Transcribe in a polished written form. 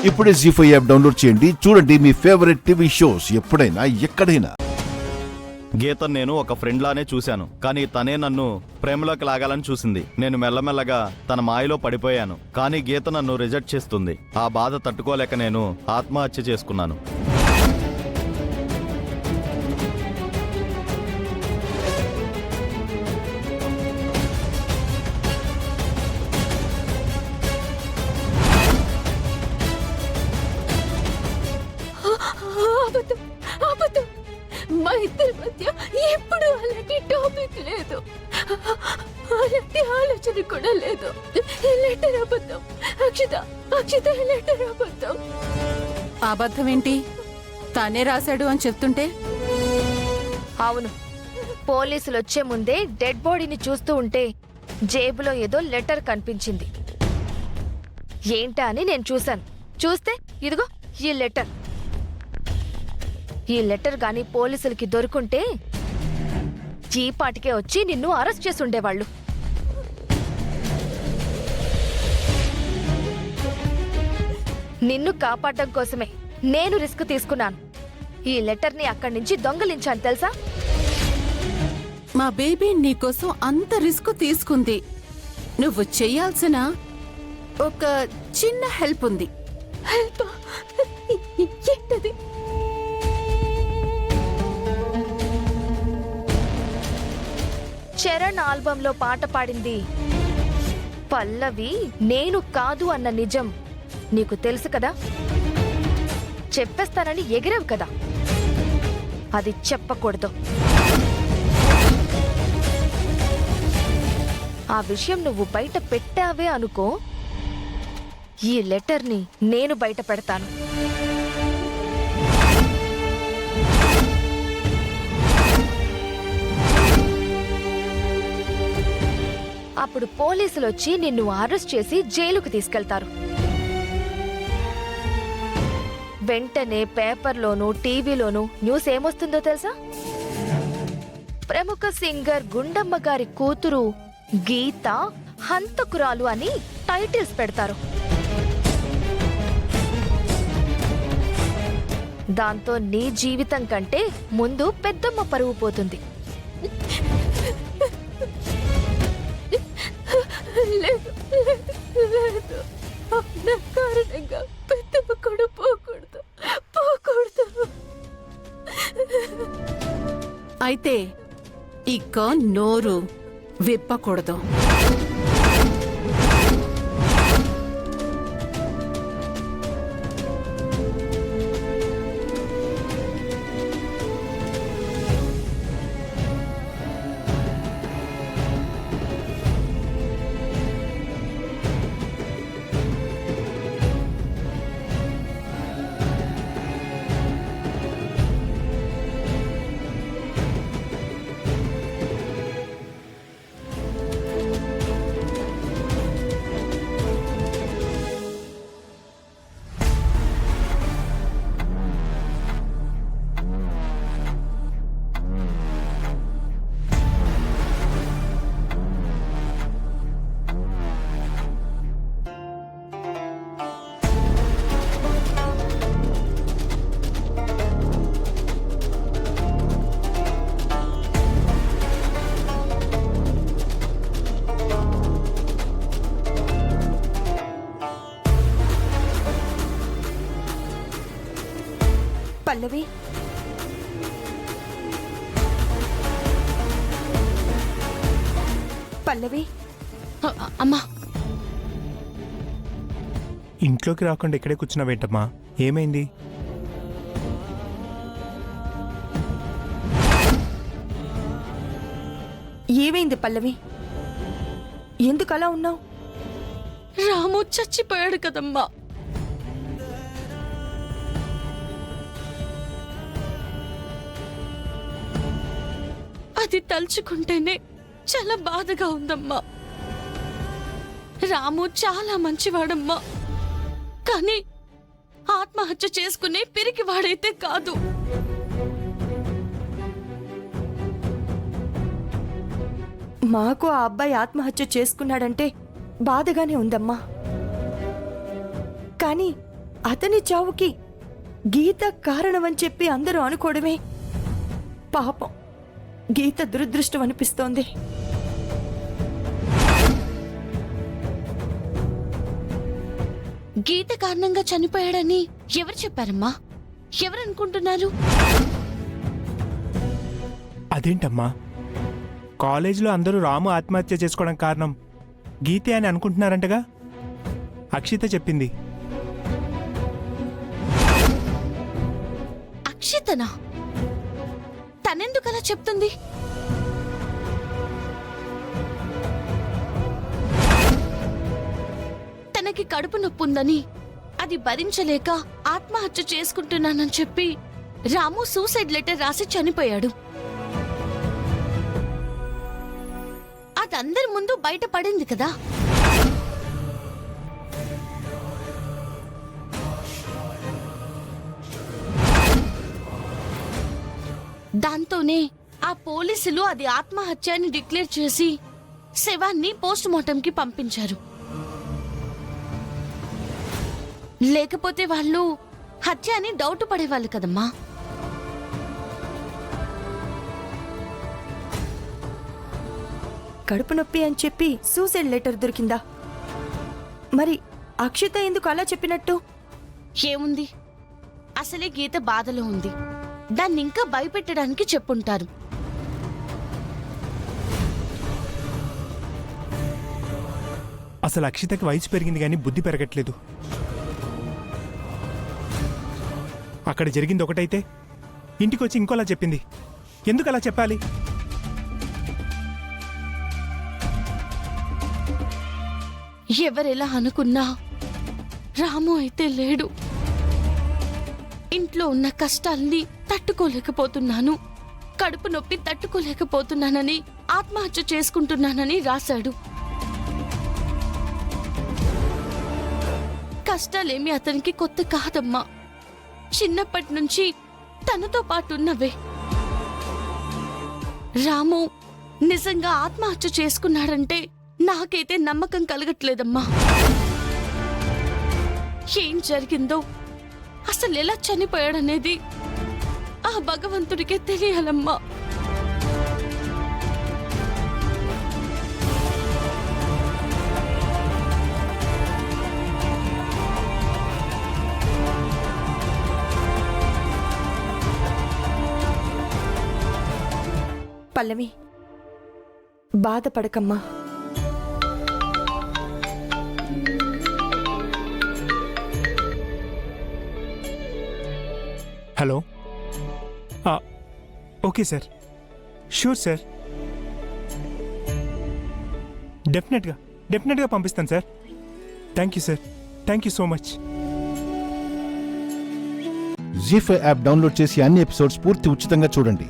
ఇప్పుడే జీ5 app download చేయండి. చూడండి మీ ఫేవరెట్ టీవీ షోస్ ఎప్పుడైనా ఎక్కడైనా. గీతను నేను ఒక ఫ్రెండ్ లానే చూశాను, కానీ తనే నన్ను ప్రేమలోకి లాగాలని చూసింది. నేను మెల్లమెల్లగా తన మాయలో పడిపోయాను, కానీ గీత నన్ను రిజెక్ట్ చేస్తుంది. ఆ బాధ తట్టుకోలేక నేను ఆత్మహత్య చేసుకున్నాను. మా ఇద్దరి మధ్య ఎప్పుడు అలాంటి టాపిక్ లేదు, అలాంటి ఆలోచన కూడా లేదు. లెటర్ అబద్ధం అక్షిత లెటర్ అబద్ధం. అబద్ధం ఏంటి? తానే రాశాడు అని చెప్తుంటే? అవును, పోలీసులు వచ్చే ముందే డెడ్ బాడీని చూస్తూ ఉంటే జేబులో ఏదో లెటర్ కనిపించింది. ఏంటా అని నేను చూస్తే ఇదిగో ఈ లెటర్. ఈ లెటర్ గాని పోలీసులకి దొరుకుంటే ఈ పాటికే వచ్చి నిన్ను అరెస్ట్ చేసి ఉండేవాళ్ళు. నిన్ను కాపాడడం కోసమే నేను రిస్క్ తీసుకున్నాను. ఈ లెటర్ని అక్కడి నుంచి దొంగలించాను తెలుసా? మా బేబీ నీకోసం అంత రిస్క్ తీసుకుంది. నువ్వు చెయ్యాల్సిన ఒక చిన్న హెల్ప్ ఉంది. హెల్ప్ ఏంటది? చరణ్ ఆల్బంలో పాట పాడింది పల్లవి నేను కాదు అన్న నిజం నీకు తెలుసు కదా. చెప్పేస్తానని ఎగిరేవు కదా, అది చెప్పకూడదు. ఆ విషయం నువ్వు బయట పెట్టావే అనుకో, ఈ లెటర్ని నేను బయట పెడతాను. అప్పుడు పోలీసులు వచ్చి నిన్ను అరెస్ట్ చేసి జైలుకు తీసుకెళ్తారు. వెంటనే పేపర్లోనూ టీవీలోనూ న్యూస్ ఏమొస్తుందో తెలుసా? ప్రముఖ సింగర్ గుండమ్మ గారి కూతురు గీత హంతకురాలు అని టైటిల్స్ పెడతారు. దాంతో నీ జీవితం కంటే ముందు పెద్దమ్మ పరువు పోతుంది. లేదు, నా కారణంగా పెద్దమ్మ కూడా పోకూడదు. అయితే ఇక నోరు విప్పకూడదు. పల్లవి, పల్లవి, అమ్మా, ఇంట్లోకి రాకుండా ఇక్కడే కూర్చున్నావేంటమ్మా? ఏమైంది? ఏమైంది పల్లవి? ఎందుకు అలా ఉన్నావు? రాము చచ్చిపోయాడు కదమ్మా. అది తలుచుకుంటేనే చాలా బాధగా ఉందమ్మా. రాము చాలా మంచివాడమ్మా, కానీ ఆత్మహత్య చేసుకునే పిరికివాడైతే కాదు. మాకు ఆ అబ్బాయి ఆత్మహత్య చేసుకున్నాడంటే బాధగానే ఉందమ్మా. కానీ అతని చావుకి గీత కారణమని చెప్పి అందరూ అనుకోవడమే పాపం. గీత దురదృష్టం అనిపిస్తోంది. గీత కారణంగా చనిపోయాడని ఎవరు చెప్పారమ్మా? ఎవరు అనుకుంటున్నారు? అదేంటమ్మా, కాలేజీలో అందరూ రాము ఆత్మహత్య చేసుకోవడం కారణం గీతే అని అనుకుంటున్నారంటగా? అక్షిత చెప్పింది. అక్షితనా? తనెందుకు అలా చెప్తుంది? తనకి కడుపు నొప్పి ఉందని, అది భరించలేక ఆత్మహత్య చేసుకుంటున్నానని చెప్పి రాము సూసైడ్ లెటర్ రాసి చనిపోయాడు. అదందరి ముందు బయటపడింది కదా. దాంతోనే ఆ పోలీసులు అది ఆత్మహత్య అని డిక్లేర్ చేసి శవాన్ని పోస్ట్ మార్టంకి పంపించారు. లేకపోతే వాళ్ళు హత్య అని డౌట్ పడేవాళ్ళు కదమ్మా. కడుపు నొప్పి అని చెప్పి సూసైడ్ లెటర్ దొరికిందా? మరి అక్షిత ఎందుకు అలా చెప్పినట్టు? ఏముంది, అసలే గీత బాధలో ఉంది. దాన్ని ఇంకా భయపెట్టడానికి చెప్పుంటారు. అసలు అక్షితకి వయసు పెరిగింది కానీ బుద్ధి పెరగట్లేదు. అక్కడ జరిగింది ఒకటైతే ఇంటికి వచ్చి ఇంకోలా చెప్పింది. ఎందుకు అలా చెప్పాలి? ఎవరెలా అనుకున్నా రాము అయితే లేడు. ఇంట్లో ఉన్న కష్టాల్ని తట్టుకోలేకపోతున్నాను, కడుపు నొప్పి తట్టుకోలేకపోతున్నానని ఆత్మహత్య చేసుకుంటున్నానని రాశాడు. కష్టాలేమి అతనికి కొత్త కాదమ్మా. చిన్నప్పటి నుంచి తనతో పాటున్నవే. రాము నిజంగా ఆత్మహత్య చేసుకున్నాడంటే నాకైతే నమ్మకం కలగట్లేదమ్మా. ఏం జరిగిందో, అసలు ఎలా చనిపోయాడనేది ఆ భగవంతుడికే తెలియాలమ్మా. పల్లవి, బాధపడకమ్మా. Hello, okay sir, sure sir, డెఫినెట్గా పంపిస్తాను sir. Thank you sir, thank you so much. Zee five app download చేసి అన్ని ఎపిసోడ్స్ పూర్తి ఉచితంగా చూడండి.